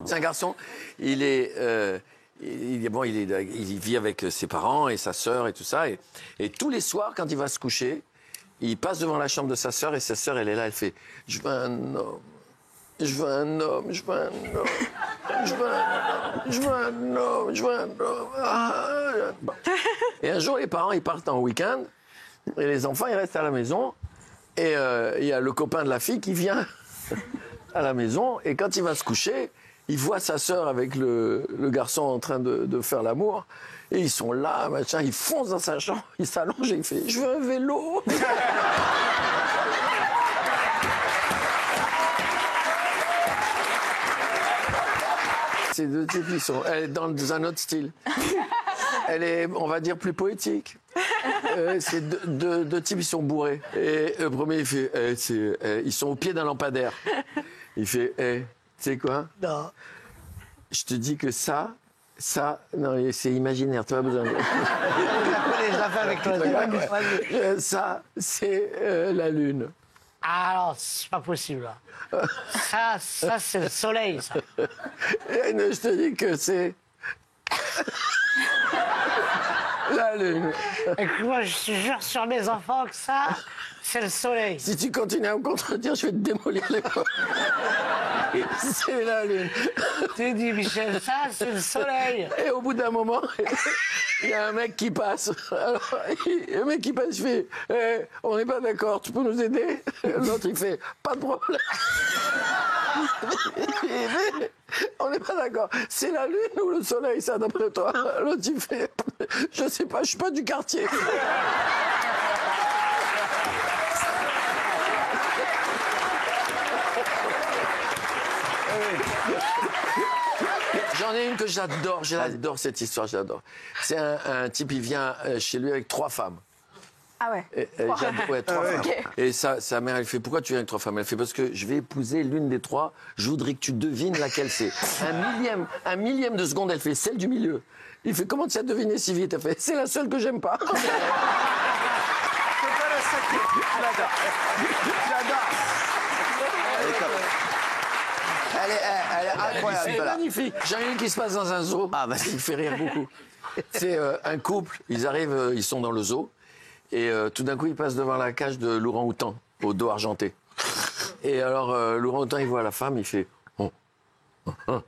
C'est un garçon, il vit avec ses parents et sa sœur et tout ça. Et tous les soirs, quand il va se coucher, il passe devant la chambre de sa sœur et sa sœur, elle est là, elle fait « Je veux un homme, je veux un homme, je veux un homme, je veux un homme, je veux un homme, je veux un homme. Ah. » Et un jour, les parents, ils partent en week-end et les enfants, ils restent à la maison. Et il y a le copain de la fille qui vient à la maison et quand il va se coucher, il voit sa sœur avec le garçon en train de faire l'amour. Et ils sont là, machin, ils foncent dans sa chambre, il s'allonge et il fait « Je veux un vélo !» Ces deux types, elle est dans un autre style. Elle est, on va dire, plus poétique. C'est deux types, ils sont bourrés. Et le premier, il fait ils sont au pied d'un lampadaire. Il fait tu sais quoi? Non. Je te dis que ça, non, c'est imaginaire, tu as besoin de... avec toi. Ça, c'est la Lune. Ah non, c'est pas possible. Ça c'est le soleil, ça. Et je te dis que c'est... la Lune. Et que moi, je te jure sur mes enfants que ça, c'est le soleil. Si tu continues à me contredire, je vais te démolir les poings. C'est la Lune. Tu dis, Michel, ça, c'est le soleil. Et au bout d'un moment, il y a un mec qui passe. Alors, le mec qui passe, il fait on n'est pas d'accord, tu peux nous aider? L'autre, il fait pas de problème. On n'est pas d'accord. C'est la Lune ou le soleil, ça, d'après toi? L'autre, il fait je sais pas, je suis pas du quartier. J'en ai une que j'adore cette histoire, j'adore. C'est un type, il vient chez lui avec 3 femmes. Ah ouais. Trois femmes. Okay. Et sa mère, elle fait pourquoi tu viens avec 3 femmes? Elle fait parce que je vais épouser l'une des 3. Je voudrais que tu devines laquelle c'est. Un millième de seconde, elle fait celle du milieu. Il fait comment tu as deviné si vite? Elle fait c'est la seule que j'aime pas. C'est pas la seule. J'adore. Elle est incroyable. C'est magnifique. J'en ai une qui se passe dans un zoo. Ah, bah, il me fait rire beaucoup. C'est un couple, ils arrivent, ils sont dans le zoo. Et tout d'un coup, ils passent devant la cage de l'orang-outan, au dos argenté. Et alors, l'orang-outan, il voit la femme, il fait... Oh. Oh. Oh.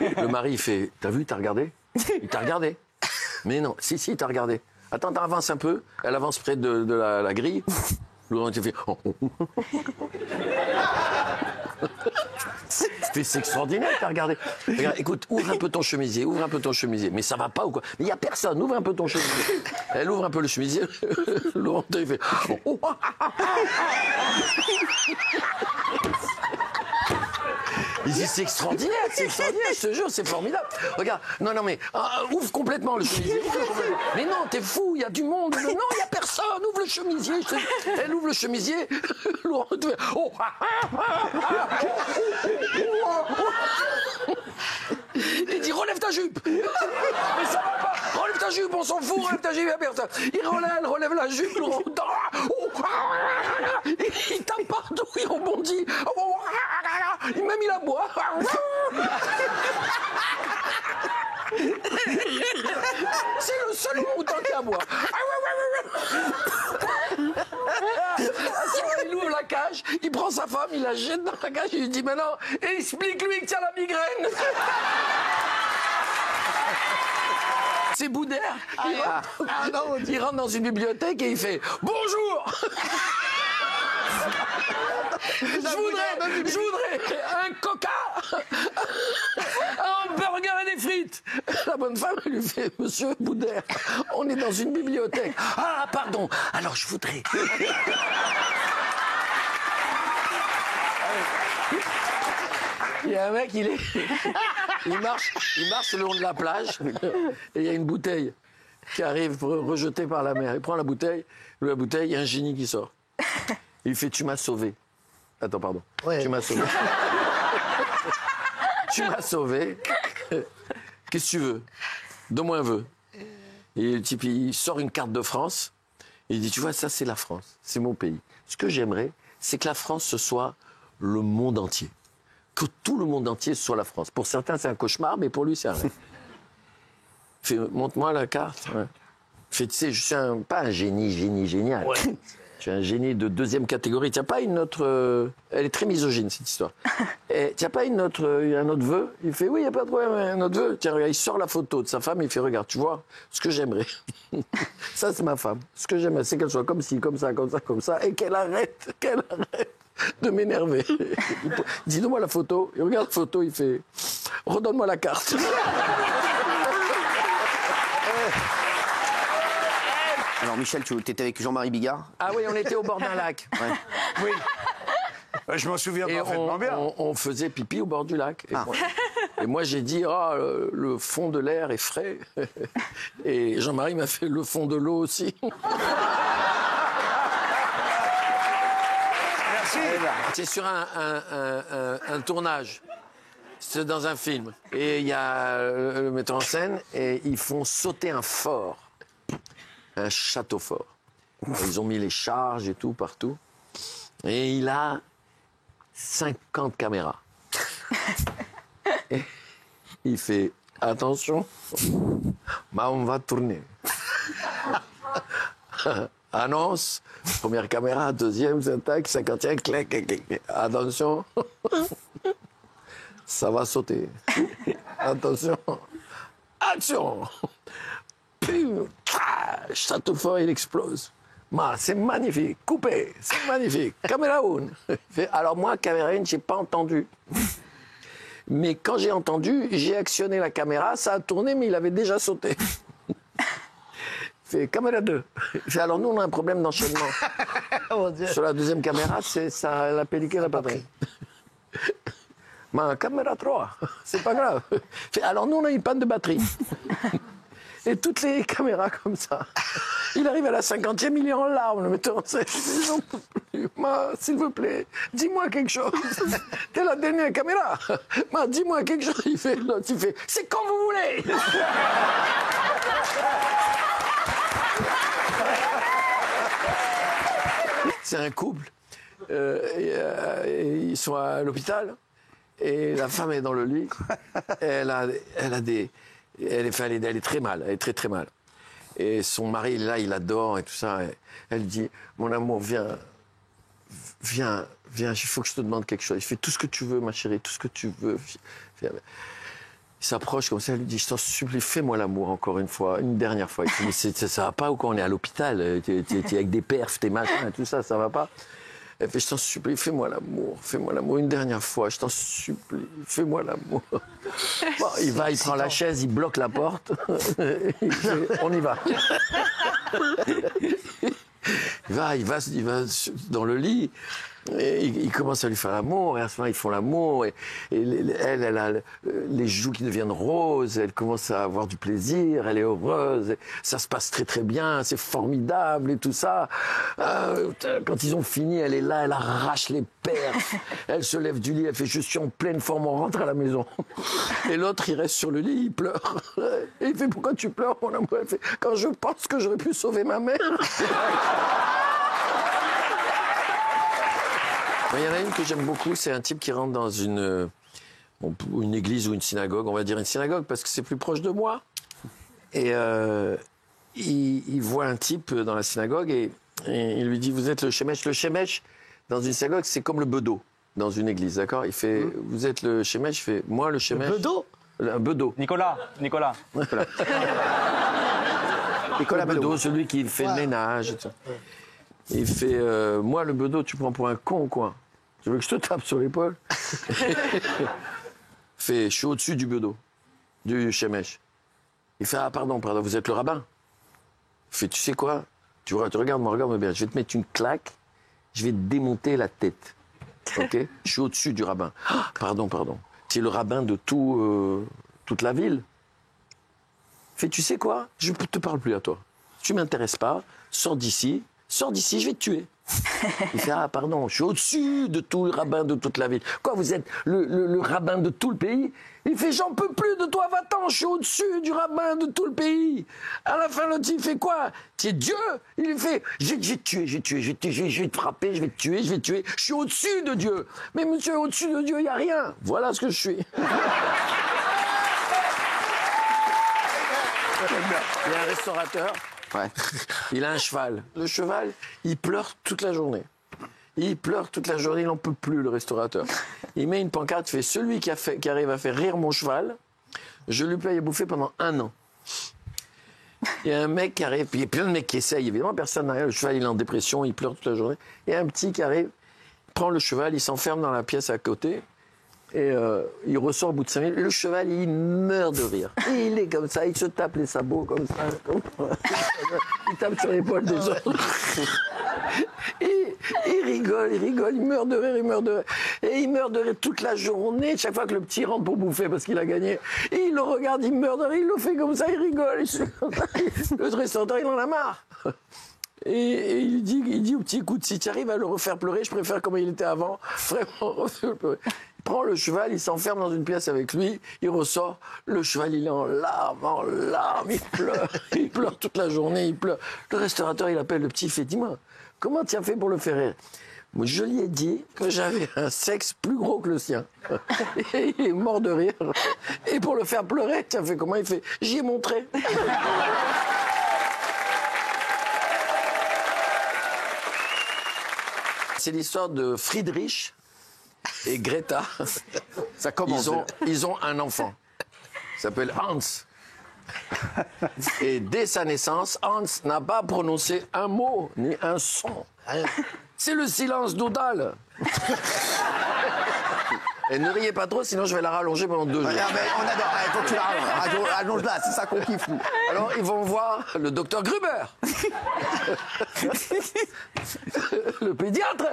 Le mari, il fait... T'as vu, t'as regardé? Il t'a regardé. Mais non, si, il t'a regardé. Attends, avance un peu. Elle avance près de la grille. L'orang-outan, il fait... Oh. C'est extraordinaire, t'as regardé. Regarde, écoute, ouvre un peu ton chemisier, Mais ça va pas ou quoi? Mais il y a personne, ouvre un peu ton chemisier. Elle ouvre un peu le chemisier. Laurent, il fait... Il dit c'est extraordinaire, je te jure, c'est formidable. Regarde, non, mais ouvre complètement le chemisier. Mais non, t'es fou, il y a du monde. Non, il y a personne, ouvre le chemisier. Elle ouvre le chemisier. Laurent, tu fais... Il dit relève ta jupe. Mais ça va pas. Relève ta jupe, on s'en fout, relève ta jupe, il y a personne. Il relève la jupe, Laurent. Il tape partout, il rebondit. Même il aboie. C'est le seul mouton qui aboie. Il ouvre la cage, il prend sa femme, il la jette dans la cage, il lui dit maintenant, explique-lui que tu as la migraine. C'est Boudère. Il rentre dans une bibliothèque et il fait bonjour. Je voudrais un coca, un burger et des frites. La bonne femme lui fait monsieur Boudère, on est dans une bibliothèque. Ah pardon, alors je voudrais. Il y a un mec, il marche le long de la plage et il y a une bouteille qui arrive rejetée par la mer. Il prend la bouteille, il y a un génie qui sort. Il fait tu m'as sauvé. Attends, pardon. Ouais. Tu m'as sauvé. Tu m'as sauvé. Qu'est-ce que tu veux? Donne-moi un vœu. Et le type, il sort une carte de France. Et il dit, tu vois, ça, c'est la France. C'est mon pays. Ce que j'aimerais, c'est que la France, ce soit le monde entier. que tout le monde entier soit la France. Pour certains, c'est un cauchemar, mais pour lui, c'est un rêve. Il fait, montre-moi la carte. Ouais. Il fait, tu sais, je suis pas un génie génial. Ouais. Je suis un génie de 2e catégorie. Tu n'as pas une autre... Elle est très misogyne, cette histoire. Tu n'as pas un autre vœu? Il fait, oui, il n'y a pas de problème, un autre vœu. Tiens, regarde, il sort la photo de sa femme, il fait, regarde, tu vois, ce que j'aimerais. Ça, c'est ma femme. Ce que j'aimerais, c'est qu'elle soit comme ci, comme ça, et qu'elle arrête de m'énerver. Il dit, donne-moi la photo. Il regarde la photo, il fait, redonne-moi la carte. Alors, Michel, tu étais avec Jean-Marie Bigard? Ah oui, on était au bord d'un lac. Ouais. Oui. Je m'en souviens Et parfaitement bien. on faisait pipi au bord du lac. Ah. Et moi, j'ai dit, le fond de l'air est frais. Et Jean-Marie m'a fait le fond de l'eau aussi. Merci. C'est sur un tournage. C'est dans un film. Et il y a le metteur en scène, et ils font sauter un fort. Un château fort. Ils ont mis les charges et tout partout. Et il a 50 caméras. Et il fait attention, on va tourner. Annonce, première caméra, deuxième, attaque, 50e, clac, clac, clac. Attention, ça va sauter. Attention, action. Pum, château fort, il explose. C'est magnifique, coupé, c'est magnifique. Caméra 1. Alors moi, caméra 1, j'ai pas entendu. Mais quand j'ai entendu, j'ai actionné la caméra, ça a tourné, mais il avait déjà sauté. Fait caméra 2. Alors nous, on a un problème d'enchaînement. Oh, Dieu. Sur la deuxième caméra, c'est ça, la pellicule n'a pas pris. Ma caméra 3, c'est pas grave. Alors nous, on a une panne de batterie. Et toutes les caméras comme ça. Il arrive à la 50e, il est en larmes, le metteur en scène. J'en peux plus. S'il vous plaît, dis-moi quelque chose. T'es la dernière caméra. Dis-moi quelque chose. Il fait, l'autre, il fait, c'est quand vous voulez. C'est un couple. Ils sont à l'hôpital. Et la femme est dans le lit. Elle est très mal. Elle est très, très mal. Et son mari, il est là, il adore et tout ça. Et elle dit, mon amour, viens, il faut que je te demande quelque chose. Il fait tout ce que tu veux, ma chérie, tout ce que tu veux. Viens. Il s'approche comme ça, elle lui dit, je t'en supplie, fais-moi l'amour encore une fois, une dernière fois. Il dit, ça va pas ou quoi, on est à l'hôpital, t'es avec des perfs, tes machins, tout ça, ça va pas. Elle fait, je t'en supplie, fais-moi l'amour une dernière fois, je t'en supplie, fais-moi l'amour. Bon, il va, il prend la chaise, il bloque la porte, il fait, on y va. Il va dans le lit, et il commence à lui faire l'amour, et à ce moment ils font l'amour, et elle a les joues qui deviennent roses, elle commence à avoir du plaisir, elle est heureuse, et ça se passe très très bien, c'est formidable et tout ça. Quand ils ont fini, elle est là, elle arrache les perfs, elle se lève du lit, elle fait je suis en pleine forme, on rentre à la maison. Et l'autre il reste sur le lit, il pleure. Et il fait pourquoi tu pleures mon amour? Elle fait quand je pense que j'aurais pu sauver ma mère. Il y en a une que j'aime beaucoup, c'est un type qui rentre dans une église ou une synagogue, on va dire une synagogue parce que c'est plus proche de moi. Et il voit un type dans la synagogue et il lui dit, vous êtes le shemesh. Le shemesh, dans une synagogue, c'est comme le bedeau dans une église, d'accord? Il fait, vous êtes le shemesh? Il fait, moi le shemesh. Le bedeau? Un bedeau. Nicolas. Nicolas Bedeau, celui qui fait le ménage. Et tout. Il fait, moi le bedeau, tu prends pour un con, quoi. Tu veux que je te tape sur l'épaule? Fait, je suis au-dessus du bedeau, du shemesh. Il fait, ah pardon, vous êtes le rabbin? Il fait, tu sais quoi? Tu regarde-moi bien, je vais te mettre une claque, je vais te démonter la tête. Ok? Je suis au-dessus du rabbin. Ah, pardon. Tu es le rabbin de toute la ville. Fait, tu sais quoi? Je ne te parle plus à toi. Tu m'intéresses pas, sors d'ici, sors d'ici, je vais te tuer. Il fait, ah pardon, je suis au-dessus de tout le rabbin de toute la ville. Quoi, vous êtes le rabbin de tout le pays? Il fait, j'en peux plus de toi, va-t'en, je suis au-dessus du rabbin de tout le pays. À la fin, l'autre, il fait quoi? Tu es Dieu? Il fait, je vais te tuer, je vais te frapper, je vais te tuer, je suis au-dessus de Dieu. Mais monsieur, au-dessus de Dieu, il n'y a rien. Voilà ce que je suis. Il y a un restaurateur, Ouais. il a un cheval. Le cheval, il pleure toute la journée. Il pleure toute la journée, il n'en peut plus, le restaurateur. Il met une pancarte, il fait, celui qui arrive à faire rire mon cheval, je lui paye à bouffer pendant 1 an. Il y a un mec qui arrive, puis il y a plein de mecs qui essayent, évidemment, personne n'arrive, le cheval il est en dépression, il pleure toute la journée. Il y a un petit qui arrive, prend le cheval, il s'enferme dans la pièce à côté, et il ressort au bout de 5 minutes. Le cheval, il meurt de rire. Et il est comme ça, il se tape les sabots comme ça. Il tape sur l'épaule des autres. Et il rigole, il meurt de rire, Et il meurt de rire toute la journée, chaque fois que le petit rentre pour bouffer parce qu'il a gagné. Et il le regarde, il meurt de rire, il le fait comme ça, il rigole. Le restaurateur, il en a marre. Et il dit au petit, écoute, si tu arrives à le refaire pleurer, je préfère comme il était avant. Vraiment, refais-le pleurer. Il prend le cheval, il s'enferme dans une pièce avec lui, il ressort, le cheval il est en larmes, il pleure toute la journée, il pleure. Le restaurateur, il appelle le petit, il fait, dis-moi, comment tu as fait pour le faire rire? Moi, je lui ai dit que j'avais un sexe plus gros que le sien. Et il est mort de rire. Et pour le faire pleurer, tu as fait comment? Il fait, j'y ai montré. C'est l'histoire de Friedrich et Greta. Ça commence. Ils ont un enfant. Il s'appelle Hans. Et dès sa naissance, Hans n'a pas prononcé un mot, ni un son. C'est le silence d'Odal. Et ne riez pas trop, sinon je vais la rallonger pendant 2 jours. Ah, mais on adore. Allez, faut que tu la rallonges. Allonge-la, c'est ça qu'on kiffe, nous. Alors, ils vont voir le docteur Gruber. Le pédiatre.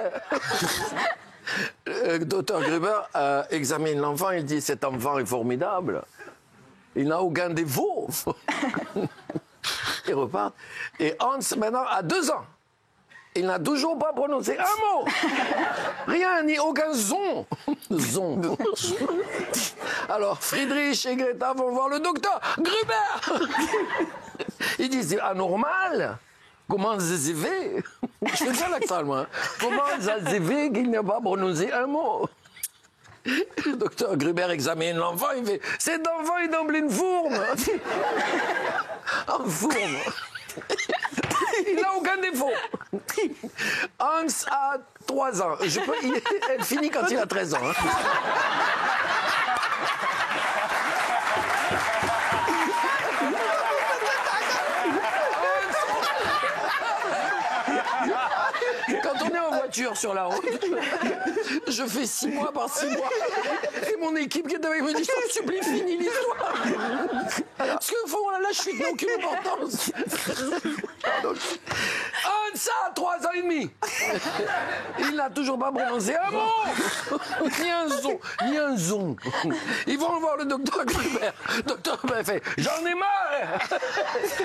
Le docteur Gruber examine l'enfant, il dit, cet enfant est formidable. Il n'a aucun défaut. Il repart. Et Hans, maintenant, a 2 ans. Il n'a toujours pas prononcé un mot. Rien, ni aucun son. Zon. Alors, Friedrich et Greta vont voir le docteur Gruber. Ils disent, c'est anormal. Comment ça s'est fait? Je fais ça l'accent, moi. Comment ça s'est fait qu'il n'a pas prononcé un mot? Le docteur Gruber examine l'enfant, il fait, cet enfant est en pleine fourme. En fourme. Il n'a aucun défaut. Hans a 3 ans. Elle finit quand il a 13 ans. Hein. Quand on est en voiture sur la route, je fais 6 mois par 6 mois. Et mon équipe qui est avec me dit, je t'en supplie, finis l'histoire. Parce que fond, la chute n'a aucune importance. Donc, Hans a 3 ans et demi. Il n'a toujours pas prononcé un mot. Ni un zon. Ils vont voir le docteur Gruber. Le docteur Gruber fait, j'en ai marre.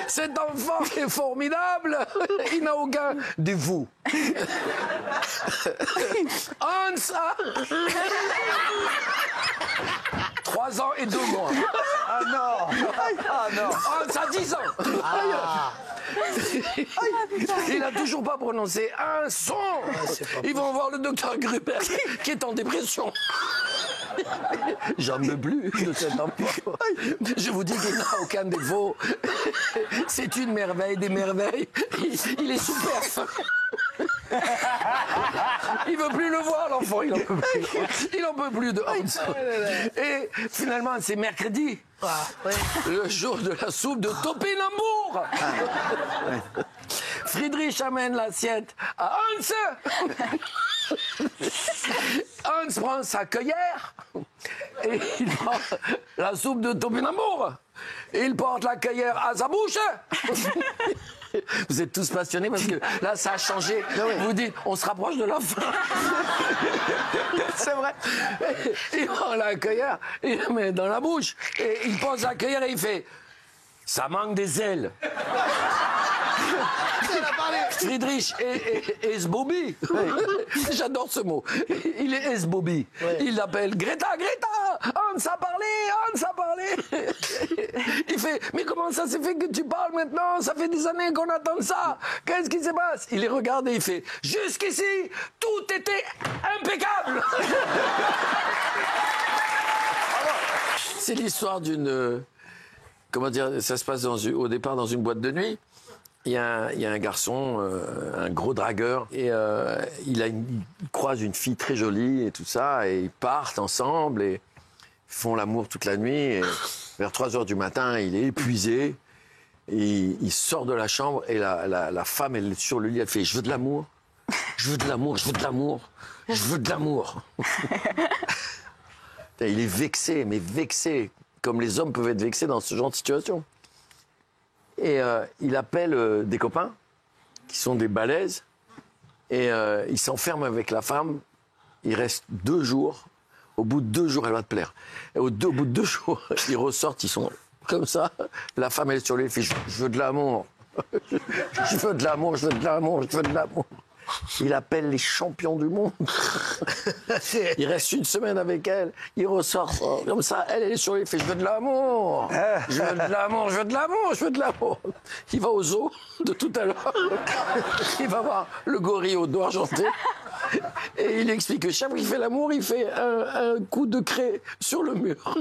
Cet enfant est formidable. Il n'a aucun défaut. Hans a 3 ans et 2 mois. Ah non. Ah non. Hans a 10 ans. Il n'a toujours pas prononcé un son. Ils vont voir le docteur Gruber qui est en dépression. J'en peux plus de cet enfant. Je vous dis qu'il n'a aucun défaut. C'est une merveille des merveilles. Il est super fin. Il veut plus le voir, l'enfant. Il en peut plus. Il en peut plus de Hans. Et finalement, c'est mercredi. Le jour de la soupe de topinambour. Friedrich amène l'assiette à Hans. Hans prend sa cueillère et il prend la soupe de topinambour. Il porte la cueillère à sa bouche. Vous êtes tous passionnés parce que là, ça a changé. Vous dites, on se rapproche de la fin. C'est vrai. Il prend la cueillère, il la met dans la bouche et il pose la cueillère et il fait, ça manque des ailes. Friedrich Esbobi. J'adore ce mot. Il est Esbobi. Il l'appelle Greta, Hans a parlé. Il fait, mais comment ça s'est fait que tu parles maintenant? Ça fait des années qu'on attend ça. Qu'est-ce qui se passe? Il les regarde et il fait, jusqu'ici, tout était impeccable. C'est l'histoire d'une... comment dire, ça se passe au départ dans une boîte de nuit. Il y a un garçon, un gros dragueur, et il croise une fille très jolie et tout ça, et ils partent ensemble et font l'amour toute la nuit. Et vers 3h du matin, il est épuisé, et il sort de la chambre et la femme, elle est sur le lit, elle fait « Je veux de l'amour, je veux de l'amour, je veux de l'amour, je veux de l'amour ». Il est vexé, mais vexé, comme les hommes peuvent être vexés dans ce genre de situation. Et il appelle des copains, qui sont des balèzes, et il s'enferme avec la femme. Il reste 2 jours. Au bout de 2 jours, elle va te plaire. Et au bout de 2 jours, ils ressortent, ils sont comme ça. La femme, elle est sur lui, elle fait « Je veux de l'amour. Je veux de l'amour, je veux de l'amour, je veux de l'amour. » Il appelle les champions du monde. Il reste 1 semaine avec elle. Il ressort comme ça. Elle est sur lui. Il fait « Je veux de l'amour. Je veux de l'amour, je veux de l'amour, je veux de l'amour. » Il va au zoo de tout à l'heure. Il va voir le gorille au doigt argenté. Et il lui explique que chaque fois qu'il fait l'amour, il fait un coup de craie sur le mur.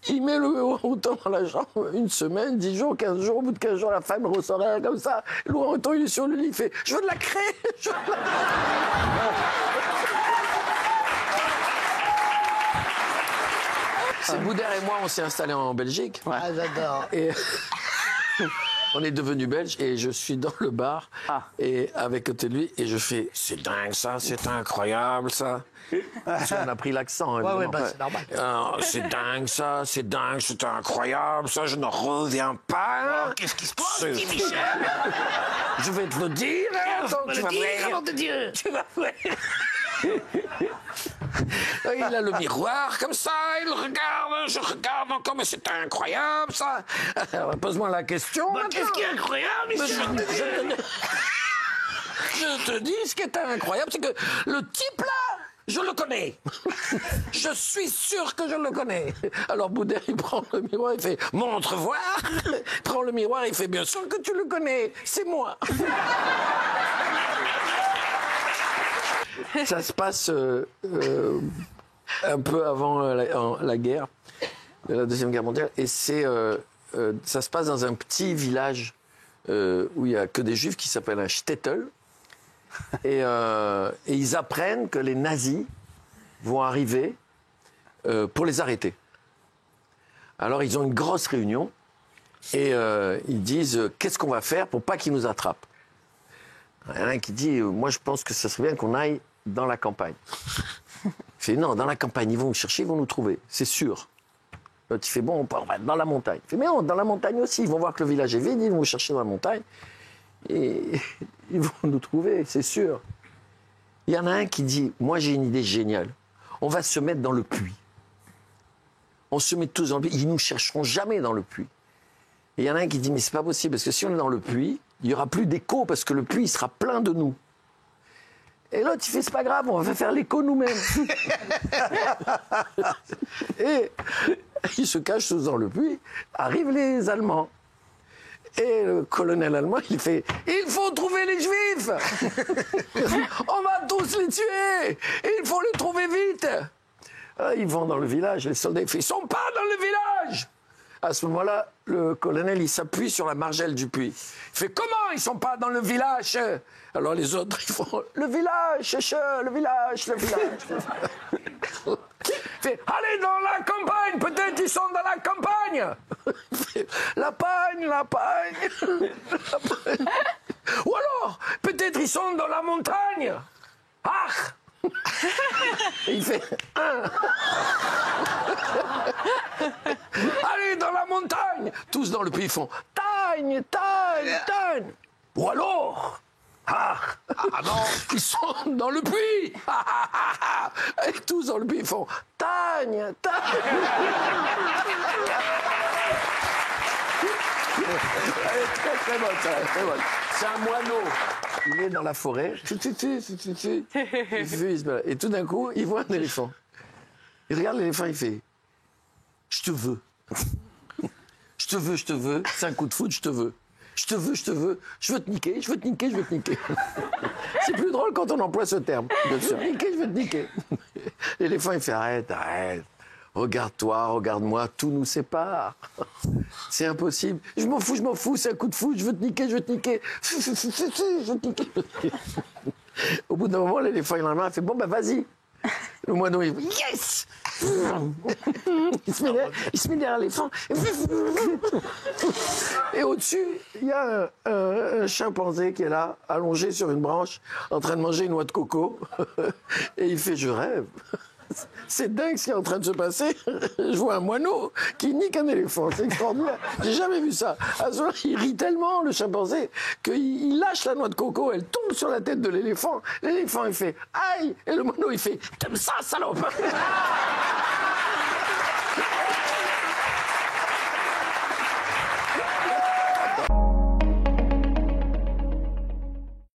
Il met le orang-outan dans la chambre 1 semaine, 10 jours, 15 jours. Au bout de 15 jours, la femme ressort comme ça. L'orang-outan, il est sur le lit, il fait « Je veux de la craie, je veux de la... » C'est Boudère et moi, on s'est installés en Belgique. Ah, j'adore. Et on est devenus belges et je suis dans le bar et avec côté de lui et je fais c'est dingue ça, c'est incroyable ça. Parce qu'on a pris l'accent. Ouais, bah, c'est normal. C'est dingue ça, c'est dingue, c'est incroyable ça, je ne reviens pas. Qu'est-ce qui se passe, Michel? Je vais te le dire. Attends, tu vas voir. Nom de Dieu. Tu vas voir. Il a le miroir comme ça, il regarde, je regarde encore, mais c'est incroyable ça. Alors, pose-moi la question. Bah, qu'est-ce qui est incroyable, Michel? Je te dis, ce qui est incroyable, c'est que le type là, je le connais. Je suis sûr que je le connais. Alors Boudère, il prend le miroir, il fait « Montre voir ». Il prend le miroir, il fait « Bien sûr que tu le connais, c'est moi ». Ça se passe un peu avant la guerre, la Deuxième Guerre mondiale, et ça se passe dans un petit village où il n'y a que des juifs qui s'appelle un shtetl, et ils apprennent que les nazis vont arriver pour les arrêter. Alors ils ont une grosse réunion et ils disent qu'est-ce qu'on va faire pour pas qu'ils nous attrapent. Il y en a un qui dit moi je pense que ça serait bien qu'on aille dans la campagne. Il fait non, dans la campagne, ils vont nous chercher, ils vont nous trouver, c'est sûr. L'autre, il fait bon, on va dans la montagne. Il fait mais non, dans la montagne aussi, ils vont voir que le village est vide, ils vont nous chercher dans la montagne et ils vont nous trouver, c'est sûr. Il y en a un qui dit moi j'ai une idée géniale, on va se mettre dans le puits. On se met tous dans le puits, ils nous chercheront jamais dans le puits. Et il y en a un qui dit mais c'est pas possible parce que si on est dans le puits, il n'y aura plus d'écho parce que le puits il sera plein de nous. Et l'autre, il fait, c'est pas grave, on va faire l'écho nous-mêmes. Et ils se cachent tous dans le puits, arrivent les Allemands. Et le colonel allemand, il fait, il faut trouver les Juifs. On va tous les tuer. Il faut les trouver vite. Ils vont dans le village, les soldats, ils font, ils sont pas dans le village. À ce moment-là, le colonel, il s'appuie sur la margelle du puits. Il fait, comment ils sont pas dans le village? Alors les autres, ils font, le village, le village, le village. Il fait, allez dans la campagne, peut-être ils sont dans la campagne. Il fait, la pagne, la pagne, la pagne. Ou alors, peut-être ils sont dans la montagne. Ah! Et il fait allez dans la montagne. Tous dans le puits ils font tagne, tagne, tagne. Ou alors non, ils sont dans le puits. Et tous dans le puits ils font tagne, tagne. Elle est très très bonne, ça, très bonne. C'est un moineau. Il est dans la forêt. Et tout d'un coup, il voit un éléphant. Il regarde l'éléphant, il fait « Je te veux. Je te veux, je te veux. C'est un coup de foudre, je te veux. Je te veux, je te veux. Je veux te niquer, je veux te niquer, je veux te niquer. » C'est plus drôle quand on emploie ce terme. Bien sûr, niquer, je veux te niquer. L'éléphant, il fait « Arrête, arrête. Regarde-toi, regarde-moi, tout nous sépare. C'est impossible. Je m'en fous, c'est un coup de foudre, je veux te niquer, je veux te niquer. Je veux te niquer. Au bout d'un moment, l'éléphant, il en a marre, il fait « Bon, bah vas-y. » Le moineau, il dit « Yes !» Il se met derrière l'éléphant. Et au-dessus, il y a un chimpanzé qui est là, allongé sur une branche, en train de manger une noix de coco. Et il fait « Je rêve. C'est dingue ce qui est en train de se passer. Je vois un moineau qui nique un éléphant. C'est extraordinaire. J'ai jamais vu ça. À ce moment-là, il rit tellement, le chimpanzé, qu'il lâche la noix de coco. Elle tombe sur la tête de l'éléphant. L'éléphant, il fait « Aïe !» Et le moineau, il fait « T'aimes ça, salope ?»